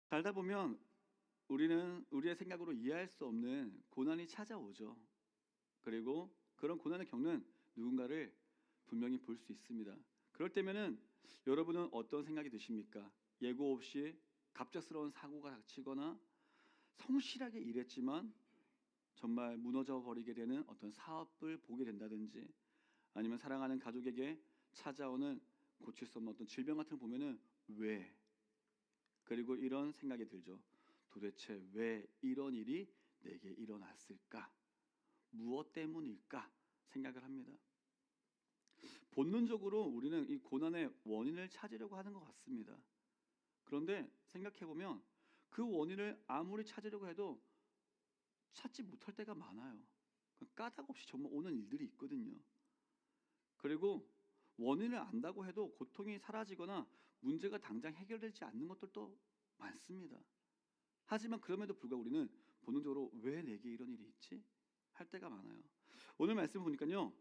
살다 보면 우리는 우리의 생각으로 이해할 수 없는 고난이 찾아오죠. 그리고 그런 고난을 겪는 누군가를 분명히 볼 수 있습니다. 그럴 때면은 여러분은 어떤 생각이 드십니까? 예고 없이 갑작스러운 사고가 닥치거나 성실하게 일했지만 정말 무너져 버리게 되는 어떤 사업을 보게 된다든지, 아니면 사랑하는 가족에게 찾아오는 고칠 수 없는 어떤 질병 같은 거 보면은 왜, 그리고 이런 생각이 들죠. 도대체 왜 이런 일이 내게 일어났을까? 무엇 때문일까? 생각을 합니다. 본능적으로 우리는 이 고난의 원인을 찾으려고 하는 것 같습니다. 그런데 생각해 보면 그 원인을 아무리 찾으려고 해도 찾지 못할 때가 많아요. 까닭 없이 정말 오는 일들이 있거든요. 그리고 원인을 안다고 해도 고통이 사라지거나 문제가 당장 해결되지 않는 것들도 많습니다. 하지만 그럼에도 불구하고 우리는 본능적으로 왜 내게 이런 일이 있지? 할 때가 많아요. 오늘 말씀 보니까요,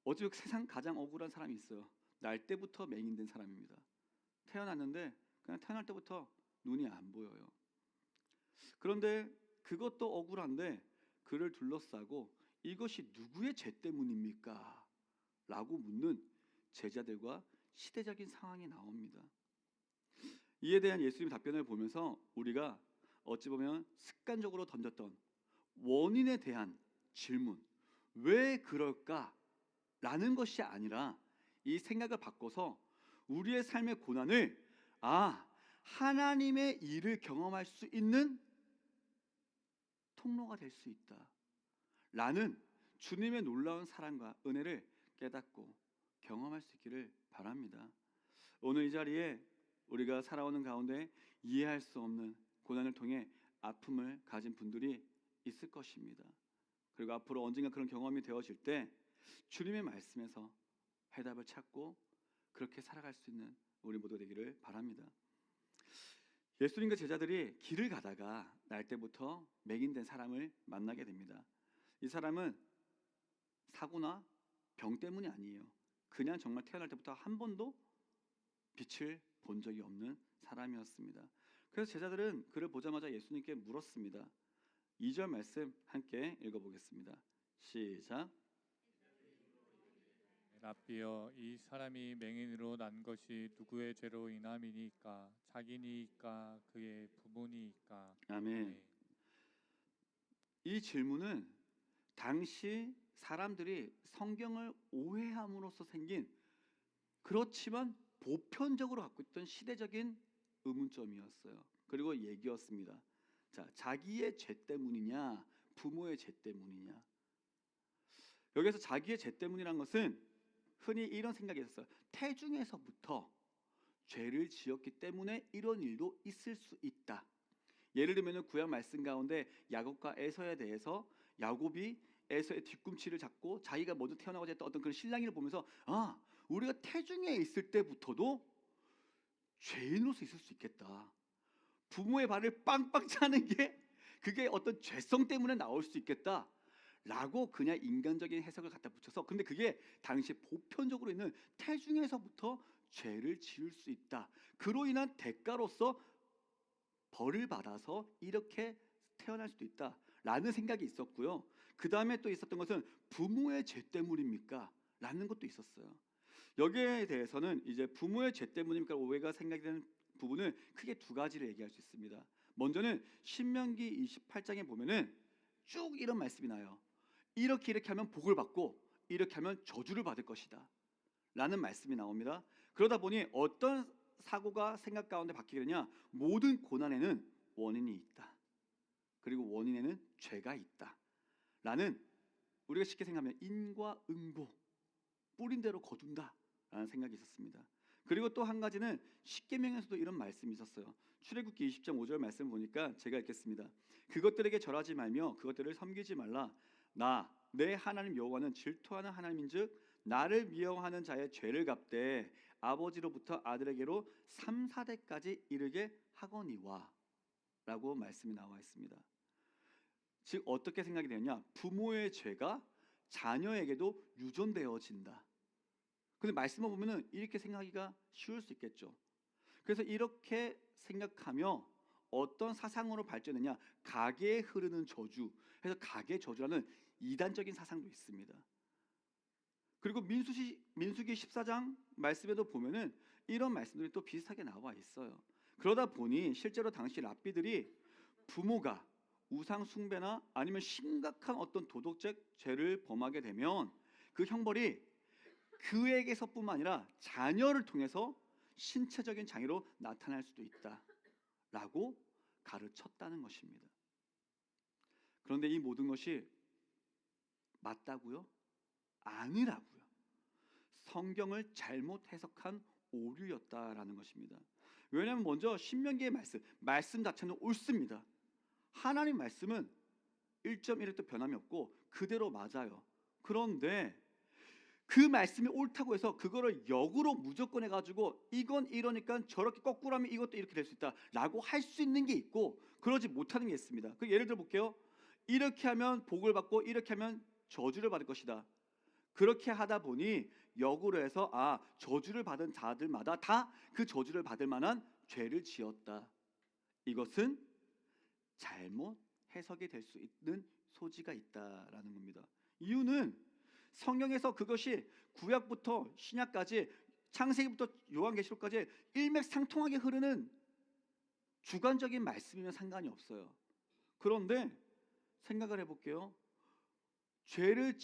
어제 세상 가장 억울한 사람이 있어요. 날 때부터 맹인된 사람입니다. 태어났는데 그냥 태어날 때부터 눈이 안 보여요. 그런데 그것도 억울한데 그를 둘러싸고 이것이 누구의 죄 때문입니까? 라고 묻는 제자들과 시대적인 상황이 나옵니다. 이에 대한 예수님의 답변을 보면서 우리가 어찌 보면 습관적으로 던졌던 원인에 대한 질문, 왜 그럴까? 라는 것이 아니라 이 생각을 바꿔서 우리의 삶의 고난을 하나님의 일을 경험할 수 있는 통로가 될 수 있다 라는 주님의 놀라운 사랑과 은혜를 깨닫고 경험할 수 있기를 바랍니다. 오늘 이 자리에 우리가 살아오는 가운데 이해할 수 없는 고난을 통해 아픔을 가진 분들이 있을 것입니다. 그리고 앞으로 언젠가 그런 경험이 되어질 때 주님의 말씀에서 해답을 찾고 그렇게 살아갈 수 있는 우리 모두 되기를 바랍니다. 예수님과 제자들이 길을 가다가 날 때부터 맹인된 사람을 만나게 됩니다. 이 사람은 사고나 병 때문이 아니에요. 그냥 정말 태어날 때부터 한 번도 빛을 본 적이 없는 사람이었습니다. 그래서 제자들은 그를 보자마자 예수님께 물었습니다. 2절 말씀 함께 읽어보겠습니다. 시작. 랍비여, 이 사람이 맹인으로 난 것이 누구의 죄로 인함이니까? 자기니까 그의 부모니까? 아멘. 아멘. 이 질문은 당시 사람들이 성경을 오해함으로써 생긴, 그렇지만 보편적으로 갖고 있던 시대적인 의문점이었어요. 그리고 얘기였습니다. 자, 자기의 죄 때문이냐, 부모의 죄 때문이냐. 여기서 자기의 죄 때문이란 것은 흔히 이런 생각이 있었어요. 태중에서부터 죄를 지었기 때문에 이런 일도 있을 수 있다. 예를 들면 구약 말씀 가운데 야곱과 에서에 대해서 야곱이 에서의 뒤꿈치를 잡고 자기가 먼저 태어나고자 했던 어떤 그런 신랑이를 보면서 우리가 태중에 있을 때부터도 죄인으로서 있을 수 있겠다. 부모의 발을 빵빵 차는 게 그게 어떤 죄성 때문에 나올 수 있겠다 라고 그냥 인간적인 해석을 갖다 붙여서, 근데 그게 당시 보편적으로 있는 태중에서부터 죄를 지을 수 있다, 그로 인한 대가로서 벌을 받아서 이렇게 태어날 수도 있다라는 생각이 있었고요. 그 다음에 또 있었던 것은 부모의 죄 때문입니까? 라는 것도 있었어요. 여기에 대해서는 이제 부모의 죄 때문입니까? 오해가 생각이 되는 부분은 크게 두 가지를 얘기할 수 있습니다. 먼저는 신명기 28장에 보면은 쭉 이런 말씀이 나요. 이렇게 하면 복을 받고 이렇게 하면 저주를 받을 것이다 라는 말씀이 나옵니다. 그러다 보니 어떤 사고가 생각 가운데 바뀌게 되냐, 모든 고난에는 원인이 있다, 그리고 원인에는 죄가 있다 라는, 우리가 쉽게 생각하면 인과 응보, 뿌린 대로 거둔다 라는 생각이 있었습니다. 그리고 또 한 가지는 십계명에서도 이런 말씀이 있었어요. 출애굽기 20장 5절 말씀 보니까 제가 읽겠습니다. 그것들에게 절하지 말며 그것들을 섬기지 말라. 내 하나님 여호와는 질투하는 하나님인즉 나를 미워하는 자의 죄를 갚되 아버지로부터 아들에게로 3, 4대까지 이르게 하거니와 라고 말씀이 나와 있습니다. 즉 어떻게 생각이 되느냐, 부모의 죄가 자녀에게도 유전되어진다. 근데 말씀을 보면은 이렇게 생각하기가 쉬울 수 있겠죠. 그래서 이렇게 생각하며 어떤 사상으로 발전했냐? 가계에 흐르는 저주. 해서 가계 저주라는 이단적인 사상도 있습니다. 그리고 민수기 14장 말씀에도 보면은 이런 말씀들이 또 비슷하게 나와 있어요. 그러다 보니 실제로 당시 랍비들이 부모가 우상 숭배나 아니면 심각한 어떤 도덕적 죄를 범하게 되면 그 형벌이 그에게서뿐만 아니라 자녀를 통해서 신체적인 장애로 나타날 수도 있다라고 가르쳤다는 것입니다. 그런데 이 모든 것이 맞다고요? 아니라고요. 성경을 잘못 해석한 오류였다라는 것입니다. 왜냐하면 먼저 신명기의 말씀 자체는 옳습니다. 하나님 말씀은 1.1도 변함이 없고 그대로 맞아요. 그런데 그 말씀이 옳다고 해서 그거를 역으로 무조건 해가지고 이건 이러니까 저렇게 거꾸로 하면 이것도 이렇게 될 수 있다라고 할 수 있는 게 있고 그러지 못하는 게 있습니다. 그 예를 들어 볼게요. 이렇게 하면 복을 받고 이렇게 하면 저주를 받을 것이다. 그렇게 하다 보니 역으로 해서 저주를 받은 자들마다 다 그 저주를 받을 만한 죄를 지었다. 이것은 잘못 해석이 될 수 있는 소지가 있다라는 겁니다. 이유는 성경에서 그것이 구약부터 신약까지 창세기부터 요한계시록까지 일맥상통하게 흐르는 주관적인 말씀이면 상관이 없어요. 그런데 생각을 해볼게요. 죄를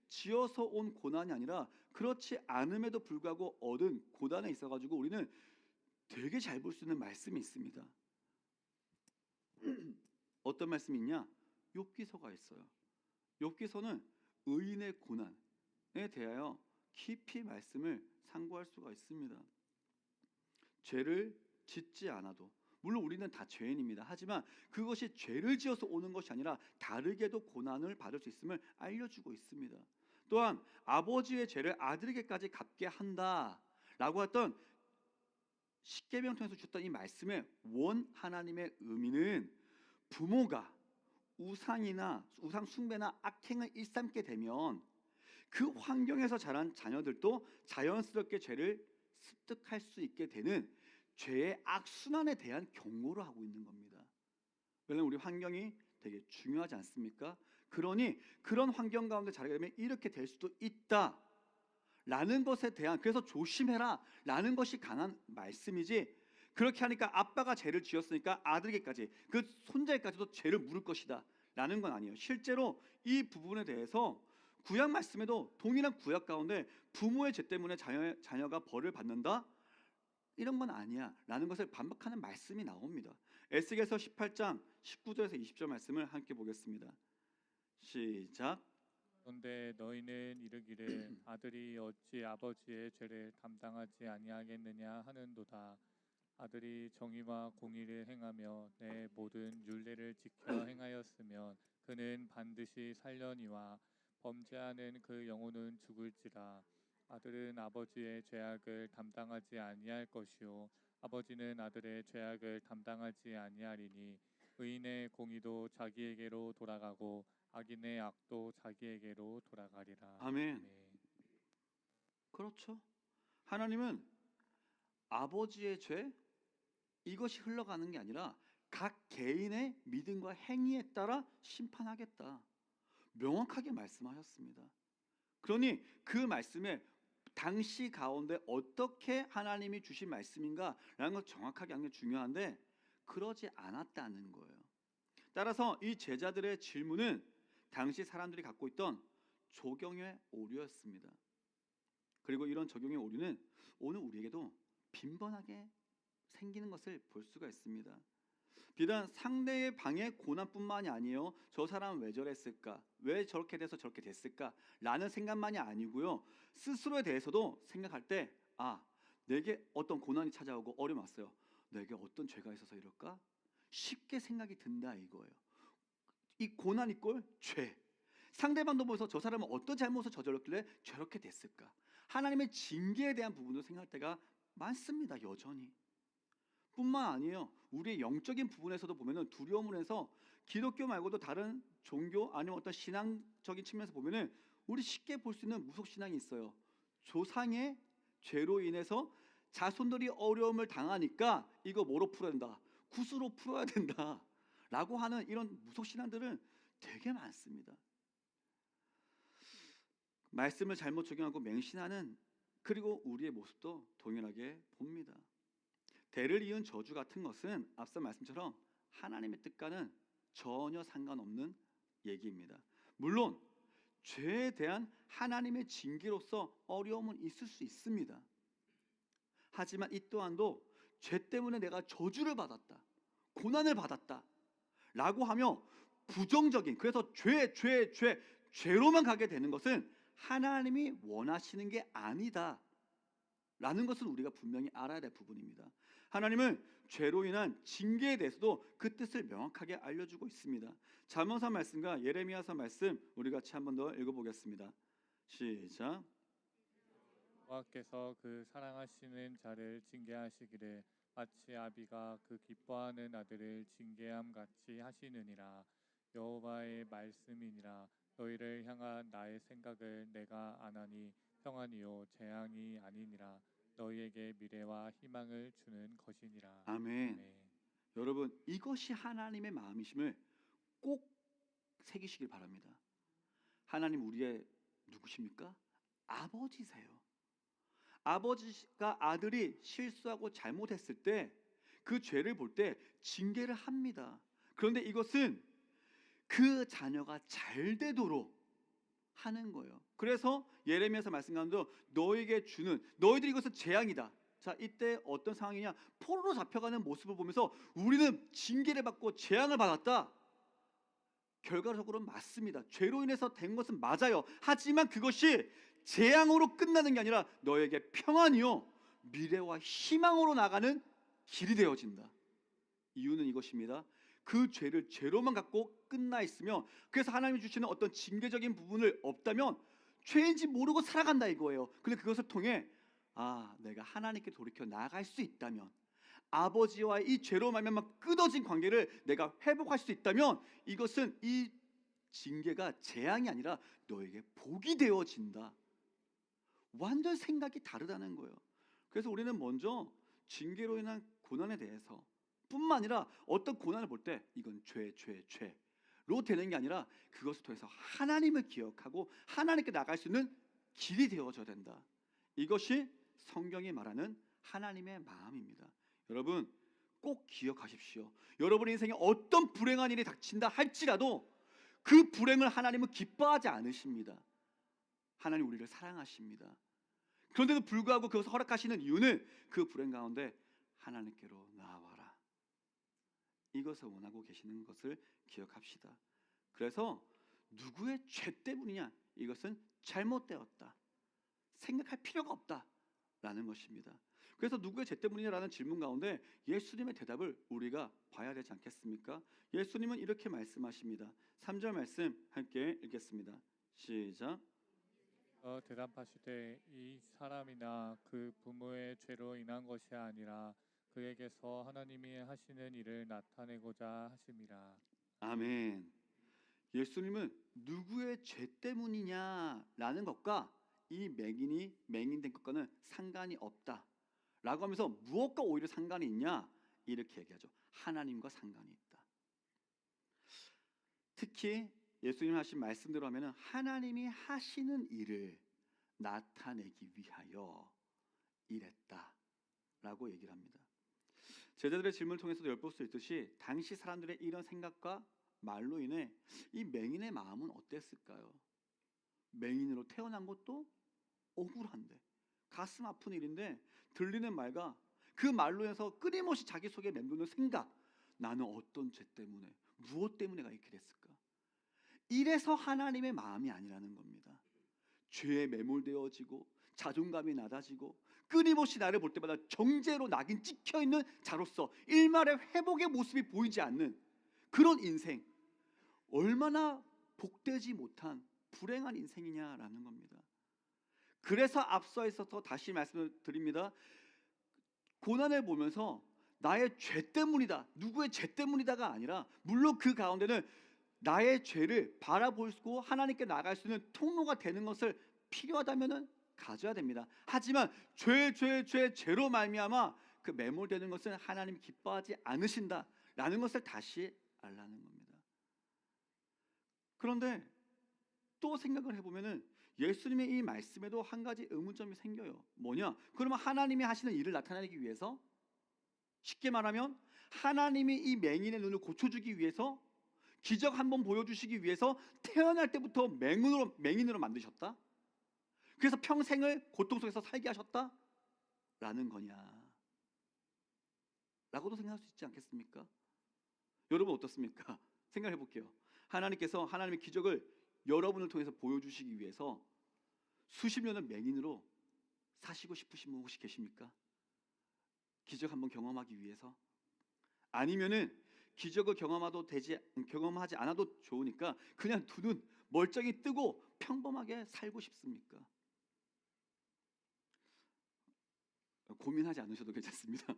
지어서 온 고난이 아니라 그렇지 않음에도 불구하고 얻은 고난에 있어가지고 우리는 되게 잘 볼 수 있는 말씀이 있습니다. 어떤 말씀이 있냐? 욥기서가 있어요. 욥기서는 의인의 고난에 대하여 깊이 말씀을 상고할 수가 있습니다. 죄를 짓지 않아도 물론 우리는 다 죄인입니다. 하지만 그것이 죄를 지어서 오는 것이 아니라 다르게도 고난을 받을 수 있음을 알려주고 있습니다. 또한 아버지의 죄를 아들에게까지 갚게 한다라고 했던 십계명 통해서 주셨던 이 말씀의 원 하나님의 의미는 부모가 우상 숭배나 악행을 일삼게 되면 그 환경에서 자란 자녀들도 자연스럽게 죄를 습득할 수 있게 되는 죄의 악순환에 대한 경고를 하고 있는 겁니다. 왜냐하면 우리 환경이 되게 중요하지 않습니까? 그러니 그런 환경 가운데 자라게 되면 이렇게 될 수도 있다라는 것에 대한 그래서 조심해라 라는 것이 강한 말씀이지 그렇게 하니까 아빠가 죄를 지었으니까 아들에게까지 그 손자에게까지도 죄를 물을 것이다 라는 건 아니에요. 실제로 이 부분에 대해서 구약 말씀에도 동일한 구약 가운데 부모의 죄 때문에 자녀가 벌을 받는다 이런 건 아니야 라는 것을 반박하는 말씀이 나옵니다. 에스겔서 18장 19절에서 20절 말씀을 함께 보겠습니다. 시작. 그런데 너희는 이르기를 아들이 어찌 아버지의 죄를 담당하지 아니하겠느냐 하는도다. 아들이 정의와 공의를 행하며 내 모든 율례를 지켜 행하였으면 그는 반드시 살려니와 범죄하는 그 영혼은 죽을지라. 아들은 아버지의 죄악을 담당하지 아니할 것이요 아버지는 아들의 죄악을 담당하지 아니하리니 의인의 공의도 자기에게로 돌아가고 악인의 악도 자기에게로 돌아가리라. 아멘. 그렇죠. 하나님은 아버지의 죄 이것이 흘러가는 게 아니라 각 개인의 믿음과 행위에 따라 심판하겠다. 명확하게 말씀하셨습니다. 그러니 그 말씀에 당시 가운데 어떻게 하나님이 주신 말씀인가라는 것 정확하게 하는 게 중요한데 그러지 않았다는 거예요. 따라서 이 제자들의 질문은 당시 사람들이 갖고 있던 조경의 오류였습니다. 그리고 이런 적용의 오류는 오늘 우리에게도 빈번하게 생기는 것을 볼 수가 있습니다. 비단 상대의 방해 고난뿐만이 아니에요. 저 사람은 왜 저랬을까? 왜 저렇게 돼서 저렇게 됐을까? 라는 생각만이 아니고요. 스스로에 대해서도 생각할 때 내게 어떤 고난이 찾아오고 어려움이 왔어요. 내게 어떤 죄가 있어서 이럴까? 쉽게 생각이 든다 이거예요. 이 고난 이꼴 죄. 상대방도 보면서 저 사람은 어떤 잘못을 저질렀길래 저렇게 됐을까? 하나님의 징계에 대한 부분도 생각할 때가 많습니다. 여전히. 뿐만 아니에요. 우리의 영적인 부분에서도 보면은 두려움을 해서 기독교 말고도 다른 종교 아니면 어떤 신앙적인 측면에서 보면은 우리 쉽게 볼 수 있는 무속 신앙이 있어요. 조상의 죄로 인해서 자손들이 어려움을 당하니까 이거 뭐로 풀어야 된다. 굿으로 풀어야 된다라고 하는 이런 무속 신앙들은 되게 많습니다. 말씀을 잘못 적용하고 맹신하는 그리고 우리의 모습도 동일하게 봅니다. 대를 이은 저주 같은 것은 앞서 말씀처럼 하나님의 뜻과는 전혀 상관없는 얘기입니다. 물론 죄에 대한 하나님의 징계로서 어려움은 있을 수 있습니다. 하지만 이 또한도 죄 때문에 내가 저주를 받았다, 고난을 받았다 라고 하며 부정적인, 그래서 죄로만 가게 되는 것은 하나님이 원하시는 게 아니다 라는 것은 우리가 분명히 알아야 될 부분입니다. 하나님은 죄로 인한 징계에 대해서도 그 뜻을 명확하게 알려주고 있습니다. 잠언서 말씀과 예레미야서 말씀 우리 같이 한 번 더 읽어보겠습니다. 시작. 여호와께서 그 사랑하시는 자를 징계하시기를 마치 아비가 그 기뻐하는 아들을 징계함 같이 하시느니라. 여호와의 말씀이니라. 너희를 향한 나의 생각을 내가 아나니 평안이요 재앙이 아니니라. 너희에게 미래와 희망을 주는 것이니라. 아멘. 아멘. 여러분, 이것이 하나님의 마음이심을 꼭 새기시길 바랍니다. 하나님 우리의 누구십니까? 아버지세요. 아버지가 아들이 실수하고 잘못했을 때 그 죄를 볼 때 징계를 합니다. 그런데 이것은 그 자녀가 잘 되도록 하는 거예요. 그래서 예레미야서 말씀 가운데 너에게 주는, 너희들이 이것은 재앙이다. 자, 이때 어떤 상황이냐? 포로로 잡혀가는 모습을 보면서 우리는 징계를 받고 재앙을 받았다. 결과적으로는 맞습니다. 죄로 인해서 된 것은 맞아요. 하지만 그것이 재앙으로 끝나는 게 아니라 너에게 평안이요 미래와 희망으로 나가는 길이 되어진다. 이유는 이것입니다. 그 죄를 죄로만 갖고 끝나 있으면, 그래서 하나님이 주시는 어떤 징계적인 부분을 없다면 죄인지 모르고 살아간다 이거예요. 근데 그것을 통해 내가 하나님께 돌이켜 나아갈 수 있다면, 아버지와의 이 죄로 말미암아 끊어진 관계를 내가 회복할 수 있다면, 이것은 이 징계가 재앙이 아니라 너에게 복이 되어진다. 완전 생각이 다르다는 거예요. 그래서 우리는 먼저 징계로 인한 고난에 대해서 뿐만 아니라 어떤 고난을 볼 때 이건 죄로 되는 게 아니라 그것을 통해서 하나님을 기억하고 하나님께 나갈 수 있는 길이 되어져야 된다. 이것이 성경이 말하는 하나님의 마음입니다. 여러분 꼭 기억하십시오. 여러분 인생에 어떤 불행한 일이 닥친다 할지라도 그 불행을 하나님은 기뻐하지 않으십니다. 하나님 우리를 사랑하십니다. 그런데도 불구하고 그것을 허락하시는 이유는 그 불행 가운데 하나님께로 나아와라, 이것을 원하고 계시는 것을 기억합시다. 그래서 누구의 죄 때문이냐, 이것은 잘못되었다, 생각할 필요가 없다라는 것입니다. 그래서 누구의 죄 때문이냐라는 질문 가운데 예수님의 대답을 우리가 봐야 되지 않겠습니까? 예수님은 이렇게 말씀하십니다. 3절 말씀 함께 읽겠습니다. 시작. 대답하시되 이 사람이나 그 부모의 죄로 인한 것이 아니라 그에게서 하나님이 하시는 일을 나타내고자 하심이라. 아멘. 예수님은 누구의 죄 때문이냐라는 것과 이 맹인이 맹인된 것과는 상관이 없다라고 하면서 무엇과 오히려 상관이 있냐, 이렇게 얘기하죠. 하나님과 상관이 있다. 특히 예수님 하신 말씀대로 하면은 하나님이 하시는 일을 나타내기 위하여 이랬다라고 얘기를 합니다. 제자들의 질문을 통해서도 엿볼 수 있듯이 당시 사람들의 이런 생각과 말로 인해 이 맹인의 마음은 어땠을까요? 맹인으로 태어난 것도 억울한데, 가슴 아픈 일인데, 들리는 말과 그 말로 해서 끊임없이 자기 속에 맴도는 생각, 나는 어떤 죄 때문에, 무엇 때문에가 이렇게 됐을까? 이래서 하나님의 마음이 아니라는 겁니다. 죄에 매몰되어지고 자존감이 낮아지고 끊임없이 나를 볼 때마다 정죄로 낙인 찍혀있는 자로서 일말의 회복의 모습이 보이지 않는 그런 인생, 얼마나 복되지 못한 불행한 인생이냐라는 겁니다. 그래서 앞서 있어서 다시 말씀을 드립니다. 고난을 보면서 나의 죄 때문이다, 누구의 죄 때문이다가 아니라, 물론 그 가운데는 나의 죄를 바라보고 하나님께 나갈 수 있는 통로가 되는 것을 필요하다면은 가져야 됩니다. 하지만 죄로 말미암아 그 매몰되는 것은 하나님 기뻐하지 않으신다라는 것을 다시 알라는 겁니다. 그런데 또 생각을 해보면은 예수님의 이 말씀에도 한 가지 의문점이 생겨요. 뭐냐? 그러면 하나님이 하시는 일을 나타내기 위해서, 쉽게 말하면 하나님이 이 맹인의 눈을 고쳐주기 위해서, 기적 한번 보여주시기 위해서 태어날 때부터 맹인으로 만드셨다? 그래서 평생을 고통 속에서 살게 하셨다? 라는 거냐? 라고도 생각할 수 있지 않겠습니까? 여러분 어떻습니까? 생각해 볼게요. 하나님께서 하나님의 기적을 여러분을 통해서 보여주시기 위해서 수십 년을 맹인으로 사시고 싶으신 분 혹시 계십니까? 기적 한번 경험하기 위해서? 아니면은 기적을 경험하지 않아도 좋으니까 그냥 두 눈 멀쩡히 뜨고 평범하게 살고 싶습니까? 고민하지 않으셔도 괜찮습니다.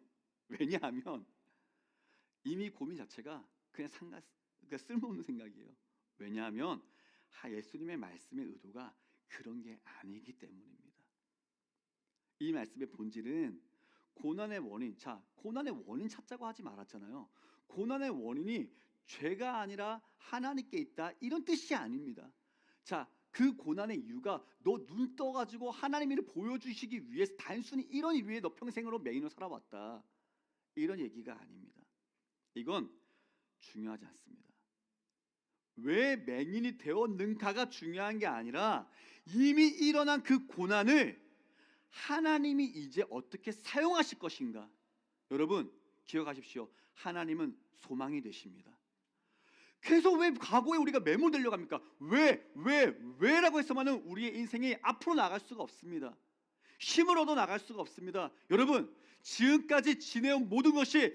왜냐하면 이미 고민 자체가 그러니까 쓸모없는 생각이에요. 왜냐하면 예수님의 말씀의 의도가 그런 게 아니기 때문입니다. 이 말씀의 본질은 고난의 원인, 고난의 원인 찾자고 하지 말았잖아요. 고난의 원인이 죄가 아니라 하나님께 있다, 이런 뜻이 아닙니다. 그 고난의 이유가 너 눈 떠가지고 하나님 일을 보여주시기 위해서, 단순히 이런 이유 위해 너 평생으로 맹인으로 살아왔다, 이런 얘기가 아닙니다. 이건 중요하지 않습니다. 왜 맹인이 되었는가가 중요한 게 아니라 이미 일어난 그 고난을 하나님이 이제 어떻게 사용하실 것인가. 여러분 기억하십시오. 하나님은 소망이 되십니다. 그래서 왜 과거에 우리가 매몰되려고 합니까? 왜라고 해서만은 우리의 인생이 앞으로 나갈 수가 없습니다. 힘을 얻어 나갈 수가 없습니다. 여러분 지금까지 지내온 모든 것이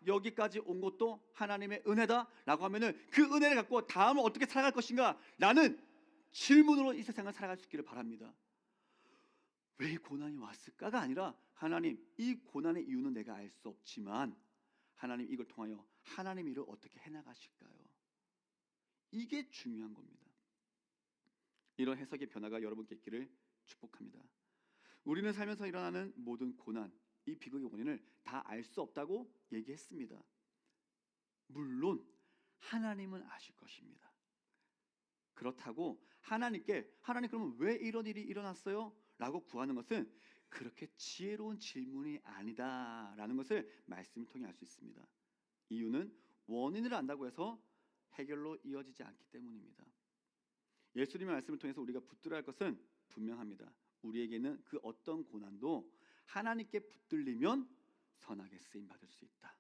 여기까지 온 것도 하나님의 은혜다라고 하면은 그 은혜를 갖고 다음은 어떻게 살아갈 것인가 라는 질문으로 이 세상을 살아갈 수 있기를 바랍니다. 왜 이 고난이 왔을까가 아니라, 하나님 이 고난의 이유는 내가 알 수 없지만 하나님 이걸 통하여 하나님 일을 어떻게 해나가실까요? 이게 중요한 겁니다. 이런 해석의 변화가 여러분께 있기를 축복합니다. 우리는 살면서 일어나는 모든 고난, 이 비극의 원인을 다 알 수 없다고 얘기했습니다. 물론 하나님은 아실 것입니다. 그렇다고 하나님 그러면 왜 이런 일이 일어났어요? 라고 구하는 것은 그렇게 지혜로운 질문이 아니다라는 것을 말씀을 통해 알 수 있습니다. 이유는 원인을 안다고 해서 해결로 이어지지 않기 때문입니다. 예수님의 말씀을 통해서 우리가 붙들어야 할 것은 분명합니다. 우리에게는 그 어떤 고난도 하나님께 붙들리면 선하게 쓰임 받을 수 있다.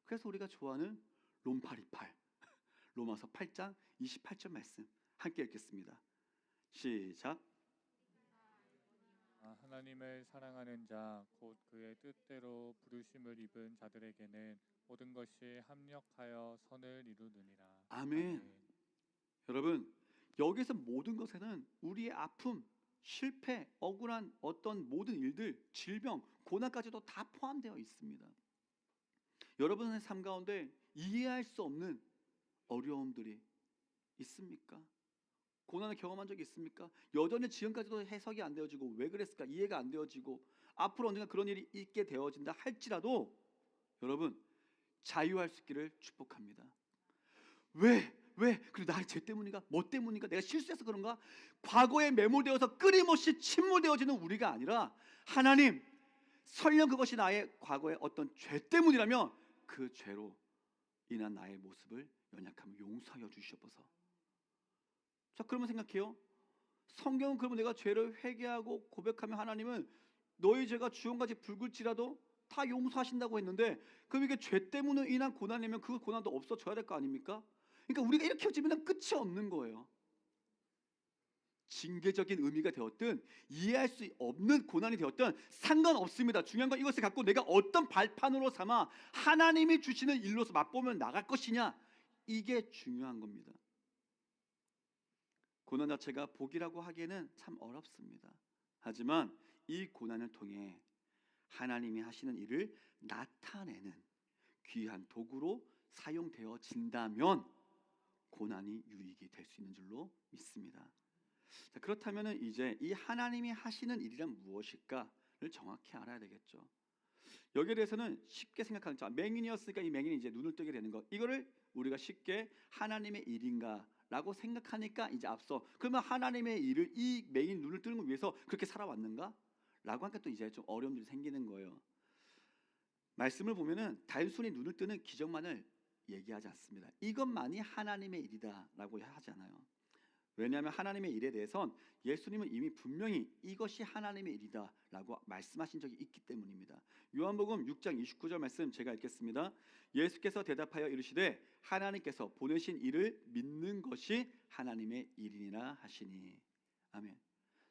그래서 우리가 좋아하는 롬파 28 로마서 8장 28절 말씀 함께 읽겠습니다. 시작. 하나님을 사랑하는 자, 곧 그의 뜻대로 부르심을 입은 자들에게는 모든 것이 합력하여 선을 이루느니라. 아멘. 여러분 여기서 모든 것에는 우리의 아픔, 실패, 억울한 어떤 모든 일들, 질병, 고난까지도 다 포함되어 있습니다. 여러분의 삶 가운데 이해할 수 없는 어려움들이 있습니까? 고난을 경험한 적이 있습니까? 여전히 지금까지도 해석이 안 되어지고 왜 그랬을까 이해가 안 되어지고 앞으로 언젠가 그런 일이 있게 되어진다 할지라도 여러분 자유할 수 있기를 축복합니다. 왜? 그리고 나의 죄 때문인가? 뭐 때문인가? 내가 실수해서 그런가? 과거에 매몰되어서 끊임없이 침몰되어지는 우리가 아니라, 하나님 설령 그것이 나의 과거의 어떤 죄 때문이라면 그 죄로 인한 나의 모습을 연약함을 용서하여 주시옵소서. 그러면 생각해요. 성경은 그러면 내가 죄를 회개하고 고백하면 하나님은 너희 죄가 주홍같이 붉을지라도 다 용서하신다고 했는데, 그럼 이게 죄 때문에 인한 고난이면 그 고난도 없어져야 될 거 아닙니까? 그러니까 우리가 이렇게 해지면 끝이 없는 거예요. 징계적인 의미가 되었든 이해할 수 없는 고난이 되었든 상관없습니다. 중요한 건 이것을 갖고 내가 어떤 발판으로 삼아 하나님이 주시는 일로서 맛보면 나갈 것이냐, 이게 중요한 겁니다. 고난 자체가 복이라고 하기에는 참 어렵습니다. 하지만 이 고난을 통해 하나님이 하시는 일을 나타내는 귀한 도구로 사용되어진다면 고난이 유익이 될 수 있는 줄로 믿습니다. 그렇다면 이제 이 하나님이 하시는 일이란 무엇일까를 정확히 알아야 되겠죠. 여기에 대해서는 쉽게 생각하는 자, 맹인이었으니까 이 맹인이 이제 눈을 뜨게 되는 것. 이거를 우리가 쉽게 하나님의 일인가라고 생각하니까 이제 앞서 그러면 하나님의 일을 이 맹인 눈을 뜨는 걸 위해서 그렇게 살아왔는가? 라고 하니까 또 이제 좀 어려움들이 생기는 거예요. 말씀을 보면은 단순히 눈을 뜨는 기적만을 얘기하지 않습니다. 이것만이 하나님의 일이다라고 하지 않아요. 왜냐하면 하나님의 일에 대해선 예수님은 이미 분명히 이것이 하나님의 일이다라고 말씀하신 적이 있기 때문입니다. 요한복음 6장 29절 말씀 제가 읽겠습니다. 예수께서 대답하여 이르시되 하나님께서 보내신 이를 믿는 것이 하나님의 일이니라 하시니. 아멘.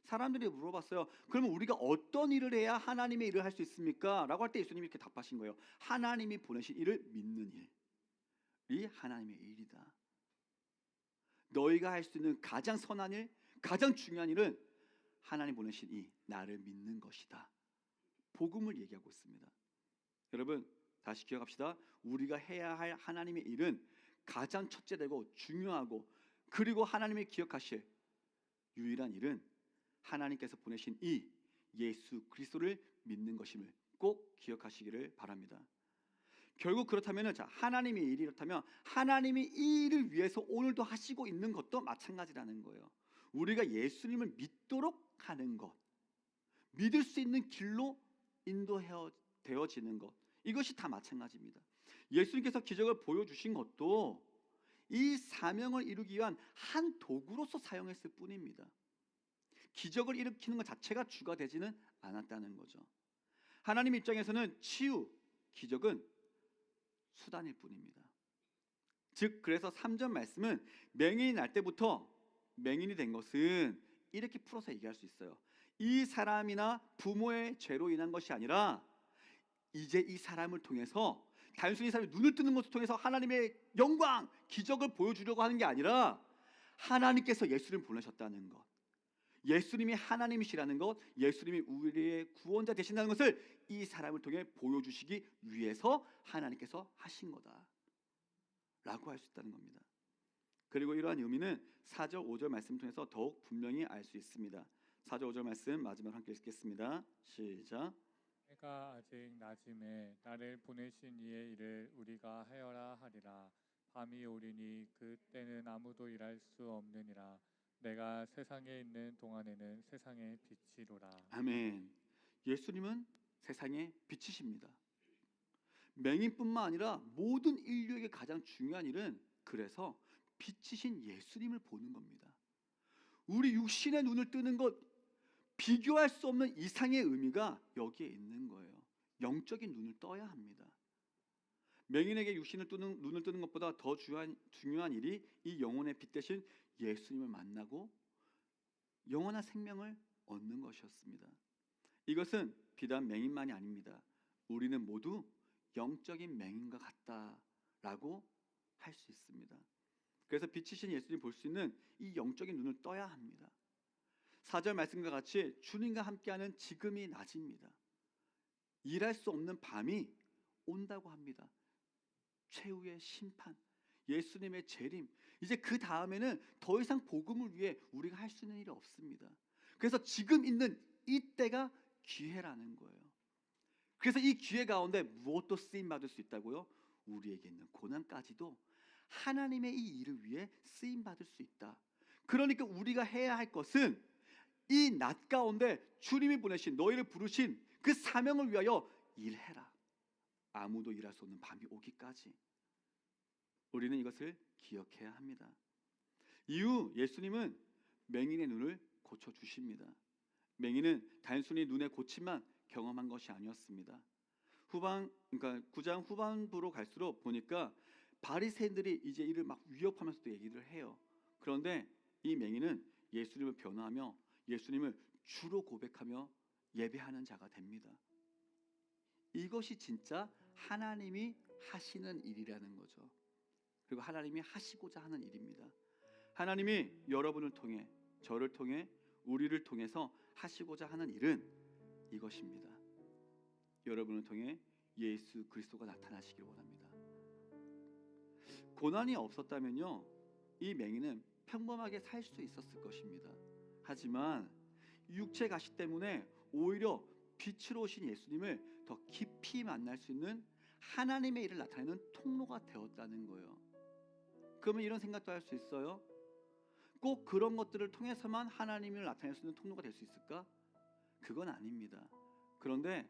사람들이 물어봤어요. 그러면 우리가 어떤 일을 해야 하나님의 일을 할 수 있습니까? 라고 할 때 예수님이 이렇게 답하신 거예요. 하나님이 보내신 일을 믿는 일이 하나님의 일이다. 너희가 할 수 있는 가장 선한 일, 가장 중요한 일은 하나님 보내신 이 나를 믿는 것이다. 복음을 얘기하고 있습니다. 여러분 다시 기억합시다. 우리가 해야 할 하나님의 일은 가장 첫째되고 중요하고 그리고 하나님이 기억하실 유일한 일은 하나님께서 보내신 이 예수 그리스도를 믿는 것임을 꼭 기억하시기를 바랍니다. 결국 그렇다면 자 하나님의 일이 이렇다면 하나님이 이 일을 위해서 오늘도 하시고 있는 것도 마찬가지라는 거예요. 우리가 예수님을 믿도록 하는 것, 믿을 수 있는 길로 인도되어지는 것, 이것이 다 마찬가지입니다. 예수님께서 기적을 보여주신 것도 이 사명을 이루기 위한 한 도구로서 사용했을 뿐입니다. 기적을 일으키는 것 자체가 주가 되지는 않았다는 거죠. 하나님 입장에서는 치유, 기적은 수단일 뿐입니다. 즉 그래서 3절 말씀은 맹인이 날 때부터 맹인이 된 것은 이렇게 풀어서 얘기할 수 있어요. 이 사람이나 부모의 죄로 인한 것이 아니라 이제 이 사람을 통해서 단순히 이 사람이 눈을 뜨는 것을 통해서 하나님의 영광, 기적을 보여주려고 하는 게 아니라 하나님께서 예수님을 보내셨다는 것, 예수님이 하나님이시라는 것, 예수님이 우리의 구원자 되신다는 것을 이 사람을 통해 보여주시기 위해서 하나님께서 하신 거다 라고 할 수 있다는 겁니다. 그리고 이러한 의미는 4절 5절 말씀을 통해서 더욱 분명히 알 수 있습니다. 4절 5절 말씀 마지막 함께 읽겠습니다. 시작. 해가 아직 낮음에 나를 보내신 이의 일을 우리가 하여라 하리라. 밤이 오리니 그 때는 아무도 일할 수 없느니라. 내가 세상에 있는 동안에는 세상의 빛이로라. 아멘. 예수님은 세상의 빛이십니다. 맹인뿐만 아니라 모든 인류에게 가장 중요한 일은 그래서 빛이신 예수님을 보는 겁니다. 우리 육신의 눈을 뜨는 것 비교할 수 없는 이상의 의미가 여기에 있는 거예요. 영적인 눈을 떠야 합니다. 맹인에게 육신을 눈을 뜨는 것보다 더 중요한 일이 이 영혼의 빛 대신 예수님을 만나고 영원한 생명을 얻는 것이었습니다. 이것은 비단 맹인만이 아닙니다. 우리는 모두 영적인 맹인과 같다라고 할 수 있습니다. 그래서 빛이신 예수님 볼 수 있는 이 영적인 눈을 떠야 합니다. 4절 말씀과 같이 주님과 함께하는 지금이 낮입니다. 일할 수 없는 밤이 온다고 합니다. 최후의 심판, 예수님의 재림, 이제 그 다음에는 더 이상 복음을 위해 우리가 할 수 있는 일이 없습니다. 그래서 지금 있는 이때가 기회라는 거예요. 그래서 이 기회 가운데 무엇도 쓰임 받을 수 있다고요? 우리에게 있는 고난까지도 하나님의 이 일을 위해 쓰임 받을 수 있다. 그러니까 우리가 해야 할 것은 이 낮 가운데 주님이 보내신 너희를 부르신 그 사명을 위하여 일해라. 아무도 일할 수 없는 밤이 오기까지. 우리는 이것을 기억해야 합니다. 이후 예수님은 맹인의 눈을 고쳐주십니다. 맹인은 단순히 눈의 고침만 경험한 것이 아니었습니다. 그러니까 9장 후반부로 갈수록 보니까 바리새인들이 이제 이를 막 위협하면서도 얘기를 해요. 그런데 이 맹인은 예수님을 변호하며 예수님을 주로 고백하며 예배하는 자가 됩니다. 이것이 진짜 하나님이 하시는 일이라는 거죠. 그리고 하나님이 하시고자 하는 일입니다. 하나님이 여러분을 통해, 저를 통해, 우리를 통해서 하시고자 하는 일은 이것입니다. 여러분을 통해 예수 그리스도가 나타나시길 원합니다. 고난이 없었다면요, 이 맹인은 평범하게 살 수 있었을 것입니다. 하지만 육체 가시 때문에 오히려 빛으로 오신 예수님을 더 깊이 만날 수 있는 하나님의 일을 나타내는 통로가 되었다는 거예요. 그러면 이런 생각도 할 수 있어요. 꼭 그런 것들을 통해서만 하나님을 나타낼 수 있는 통로가 될 수 있을까? 그건 아닙니다. 그런데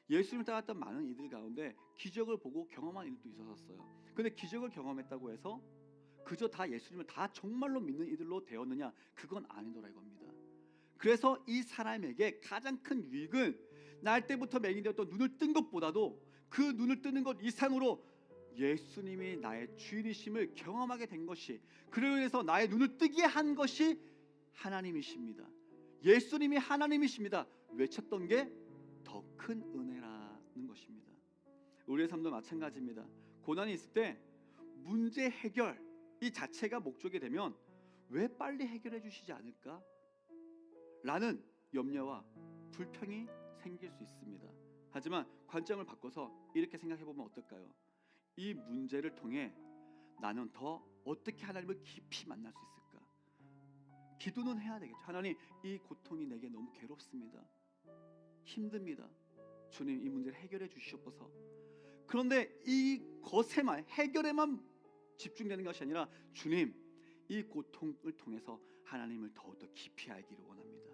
예수님을 따랐던 많은 이들 가운데 기적을 보고 경험한 이들도 있었어요. 근데 기적을 경험했다고 해서 그저 다 예수님을 다 정말로 믿는 이들로 되었느냐? 그건 아니더라 이겁니다. 그래서 이 사람에게 가장 큰 유익은 날 때부터 맹인되었던 눈을 뜬 것보다도 그 눈을 뜨는 것 이상으로 예수님이 나의 주인이심을 경험하게 된 것이, 그로 인해서 나의 눈을 뜨게 한 것이 하나님이십니다. 예수님이 하나님이십니다. 외쳤던 게 더 큰 은혜라는 것입니다. 우리의 삶도 마찬가지입니다. 고난이 있을 때 문제 해결 이 자체가 목적이 되면 왜 빨리 해결해 주시지 않을까? 라는 염려와 불평이 생길 수 있습니다. 하지만 관점을 바꿔서 이렇게 생각해 보면 어떨까요? 이 문제를 통해 나는 더 어떻게 하나님을 깊이 만날 수 있을까? 기도는 해야 되겠죠. 하나님, 이 고통이 내게 너무 괴롭습니다. 힘듭니다. 주님, 이 문제를 해결해 주시옵소서. 그런데 이 것에만, 해결에만 집중되는 것이 아니라 주님, 이 고통을 통해서 하나님을 더욱더 깊이 알기를 원합니다.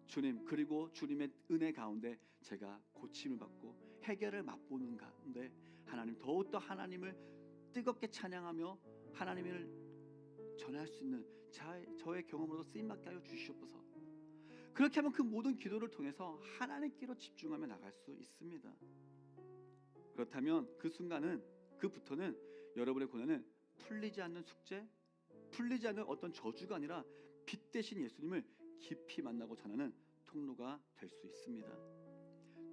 주님, 그리고 주님의 은혜 가운데 제가 고침을 받고 해결을 맛보는 가운데 하나님, 더욱더 하나님을 뜨겁게 찬양하며 하나님을 전할 수 있는 저의 경험으로 쓰임받게 하여 주시옵소서. 그렇게 하면 그 모든 기도를 통해서 하나님께로 집중하며 나갈 수 있습니다. 그렇다면 그 순간은, 그부터는 여러분의 고난은 풀리지 않는 숙제, 풀리지 않는 어떤 저주가 아니라 빛 대신 예수님을 깊이 만나고 전하는 통로가 될 수 있습니다.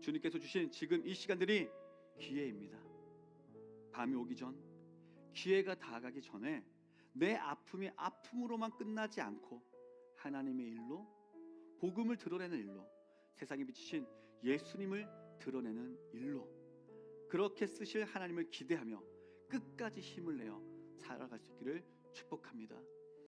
주님께서 주신 지금 이 시간들이 기회입니다. 밤이 오기 전, 기회가 다가가기 전에 내 아픔이 아픔으로만 끝나지 않고 하나님의 일로, 복음을 드러내는 일로, 세상에 비치신 예수님을 드러내는 일로 그렇게 쓰실 하나님을 기대하며 끝까지 힘을 내어 살아갈 수 있기를 축복합니다.